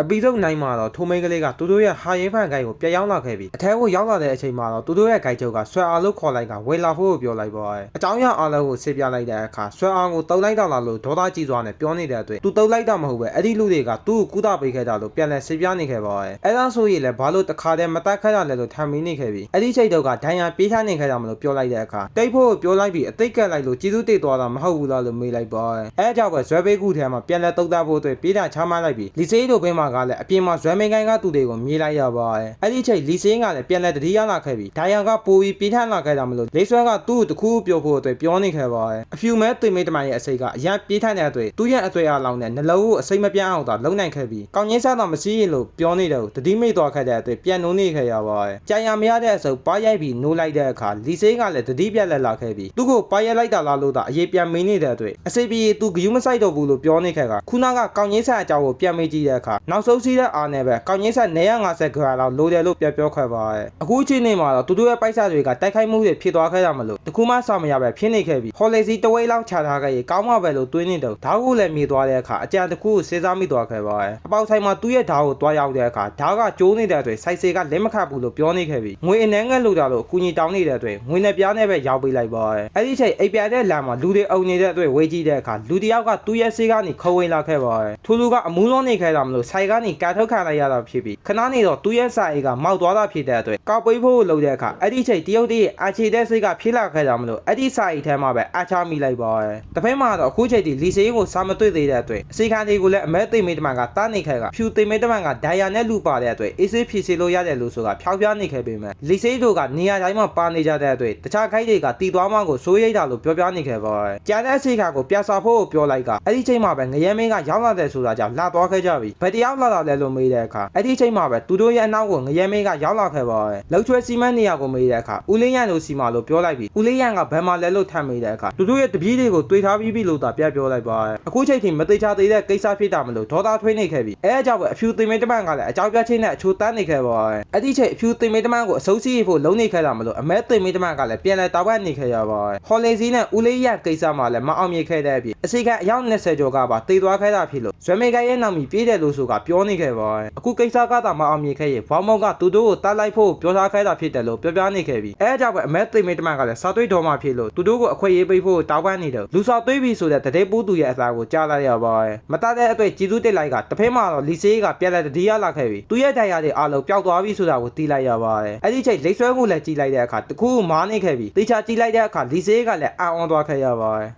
အပီစုံနိုင်မှာတော့ထိုမိန်းကလေးကသူတို့ရဲ့ဟာရင်ဖန်ဂိုက်ကိုပြက်ရောက်လာခဲ့ပြီးအထဲကိုရောက်လာတဲ့အချိန်မှာတော့သူတို့ရဲ့ဂိုက်ချုပ်ကဆွဲအားလို့ခေါ်လိုက်ကဝေလာဖို့ပြောလိုက်ပါအကြောင်းရအားလုံးကိုဆေးပြလိုက်တဲ့အခါဆွဲအားကိုတုံလိုက်တော့လာလို့ဒေါသကြီးစွာနဲ့ပြောနေတဲ့အတွက်သူတုံလိုက်တာမဟုတ်ပဲအဲ့ဒီလူတွေကသူ့ကိုကုသပေးခဲ့ကြလို့ပြန်လဲဆေးပြနေခဲ့ပါအဲ့ဒါဆိုရင်လည်းဘာလို့တခါတည်းမတက်ခတ်ရလဲလို့ထမ်းမိနေခဲ့ပြီးအဲ့ဒီချိန်တုန်းကဒိုင်ယာပြေးချနေခဲ့တာမလို့ပြောလိုက်တဲ့အခါတိတ်ဖို့ပြောလိုက်ပြီးအသိကက်လိုက်လို့ကျေးဇူးတင်သွားတာမဟုတ်ဘူးလားလို့မေးလိုက်ပါအဲ့ကြောင့်ပဲဇွဲပေးကူထဲမှာပြန်လဲတုံတက်ဖို့အတွက်ပြေးတာချမှန်းလိုက်ပြီးလီစေးတို့ဘင်းမှာကလည်းအပြင်မှာဇွဲမင်းကိုင်းကသူတွေကိုမြေးလိုက်ရပါအဲ့ဒီချိန်လီစေးကလည်းပြန်လဲတတိယလာခဲ့ပြီးဒိုင်ယာကပိုပြီးပြေးထန်လာခဲ့တာမလို့လေးဆွဲကသူ့ကိုတခုပြောဖို့အတွက်ပြောနေခဲ့ပါအဖြူမဲသွေးမေးတမန်ရဲ့အစိတ်ကအရန်ပြေးထန်တဲ့အတွက်သူ့ရဲ့အသွေးအားလောင်တဲ့နှလုံးကိုအစိတ်မပြတ်အောင်သာလုံနိုင်ခဲ့ပြီးကောင်းငင်းစားတော့မရှိရင်လို့ပြောနေတယ်တတိမိတ်သွားခဲ့တဲ့အတွက်ပြန်နိုးနေခဲ့ရပါကြာရမရတဲ့အစုပ်ပါရိုက်ပြီးနိုးလိုက်တဲ့အခါလီစေးကလည်းတတိပြက်လက်လာခဲ့ပြီးသူ့ကိုပါရိုက်လိုက်တာလားလို့သာအရေးပြန်မေးနေတဲ့အတွက်အစိတ်ပြေသူဂယူးမဆိုင်တော့ဘူးလို့ပြောနေခဲ့ကခုနကကောင်းငင်းစားအကြောင်းကိုပြန်မေးကြည့်တဲ့အခါနောက်ဆုံးစီးတဲ့အားနဲ့ပဲကောင်းငင်းစား950ဂရမ်လောက်လိုတယ်လို့ပြောခဲ့ပါအခုချိန်နေမှာတော့သူတို့ရဲ့ပိုက်ဆံတွေကတိုက်ခိုက်မှုတွေဖြစ်သွားခဲ့တာမလို့တခုမှဆောင်မရပဲဖြစ်နေခဲ့ပြီးဟော်လေစီတဝိတ်လောက်ချထားခဲ့ရင်ကောင်းမှပဲလို့တွေးနေတော့ဓာတ်ကိုလည်းမြေသွားတဲ့အခါအကြံတစ်ခုကိုစဉ်းစားမိသွားခဲ့ပါအပေါက်ဆိုင်မှာသူ့ရဲ့ဓာတ်ကိုတွားရောက်တဲ့အခါဓာတ်ကကျိုးနေတဲ့အတွက်စိုက်စေကလက်မခတ်ဘူးလို့ပြောနေခဲ့ပြီးငွေအနှဲငယ်လို့တာလို့အကူကြီးတောင်းနေတဲ့အတွက်ငွေနဲ့ပြားနဲ့ပဲရောက်ပေးလိုက်ပါအဲ့ဒီချိန်အိပ်ပြတဲ့လမ်းမှာလူတွေအုံနေတဲ့အတွက်ဝေးကြည့်တဲ့အခါလူတယောက်ကသူ့ရဲ့ဆေးကနေခုံဝင်လာခဲ့ပါထူလူကအမူးလုံးနေခဲ့တာမလို့ဆိုင်ကနေကာထုတ်ခံလိုက်ရတာဖြစ်ပြီးခဏနေတော့သူ့ရဲ့ဆိုင်ကမောက်သွားတာဖြစ်တဲ့အတွက်ကောက်ပိတ်ဖို့လုပ်တဲ့အခါအဲ့ဒီချိန်တရုတ်တည်းအာချီတဲ့စိတ်ကဖြစ်လာခဲ့တာမလို့အဲ့ဒီဆိုင်ထဲမှာပဲအားချမိလိုက်ပါတဖက်မှာတော့အခုချိန်ဒီလီစေးကိုစာမတွေ့သေးတဲ့အတွက်အစီခံတွေကိုလည်းအမဲသိမေးတမန်ကတားနေခဲ့ကဖြူသိမေးတမန်ကဒိုင်ယာနဲ့လူပါတဲ့အတွက်အေးဆေးဖြည့်စေလို့ရတယ်လို့ဆိုတာဖြောက်ပြနေခဲ့ပေမဲ့လီစေးတို့ကနေရာတိုင်းမှာပါနေကြတဲ့အတွက်တခြားခိုက်တွေကတီသွားမှကိုစိုးရိမ်တာလို့ပြောပြနေခဲ့ပါကျန်တဲ့အစီခံကိုပြစာဖို့ပြောလိုက်ကအဲ့ဒီချိန်မှာပဲငရဲမင်းကရောက်လာတဲ့ဆိုတာကြောင့်လာသွားခဲ့ကြပြီဘယ်တယောက်လာတာလဲလို့မေးတဲ့အခါအဲ့ဒီချိန်မှာပဲသူတို့ရဲ့အနောက်ကိုငရဲမင်းကရောက်လာခဲ့ပါလှုပ်ချွဲစီမံနေရကိုမေးတဲ့အခါဦးလေးရန်တို့စီမာလို့ပြောလိုက်ပြီးဦးလေးရန်ကဘယ်မှာလဲလို့ထမ်းမေးတဲ့အခါသူတို့ရဲ့တပည့်တွေကိုတွေးထားပြီးပြီလို့သာပြောလိုက်ပါအခုချိန်ထိမသေးချသေးတဲ့ကိစ္စဖြစ်တာမလို့ဒေါသထွေးနေခဲ့ပြီးအဲအကြောင်းပဲအဖြူသိမင်းတမန်ကလည်းအကြောင်းပြချင်းနဲ့အချိုးတန်းနေခဲ့ပါအဲ့ဒီချိန်အဖြူသိမင်းတမန်ကိုအစိုးစီဖို့လုံးနေခဲ့တာမလို့အမဲသိမင်းတမန်ကလည်းပြန်လဲတောက်ပတ်နေခဲ့ရပါဟော်လေစီနဲ့ဦးလေးရန်ကိစ္စမှာလည်းမအောင်မြင်ခဲ့တဲ့အပြင်အစီကအယောက်20ကျော်ကပါတေသွားခဲ့တာဖြစ်လို့ဇွဲမေကရဲ့နောက်မီပြေးတယ်လို့ဆိုကပြောနေခဲ့ပါအခုကိစ္စကသာမအောင်မြင်ခဲ့ရင်ဘောင်းမောင်ကသူတို့ကိုတတ်လိုက်ဖို့ပြောထားခဲ့တာဖြစ်တယ်လို့ပြောပြနေခဲ့ပြီးအဲအကြောင်းပဲအမဲသိမင်းတမန်ကလည်းစာသွေးတော်မှဖြစ်လို့သူတို့ကိုအခွင့်အရေးပေးဖို့တောက်ပန်းနေတယ်လူစာသွေးပြီးဆိုတဲ့တတိပူးသူရဲ့အစာကိုကြားလိုက်ရပါမတတ်တဲ့အတွက်ကျေးဇူးတင်လိုက်ကတစ်ဖက်မှာတော့လီစေးကပြက်လက်တတိယလာခဲ့ပြီးသူရဲ့ဒိုင်ယာတွေအားလုံးပျောက်သွားပြီဆိုတာကိုသိလိုက်ရပါတယ်အဲ့ဒီချိန်လိတ်ဆွဲကိုလည်းကြည့်လိုက်တဲ့အခါတခုမားနေခဲ့ပြီးတေချာကြည့်လိုက်တဲ့အခါလီစေးကလည်းအံ့ဩသွားခဲ့ရပါတယ်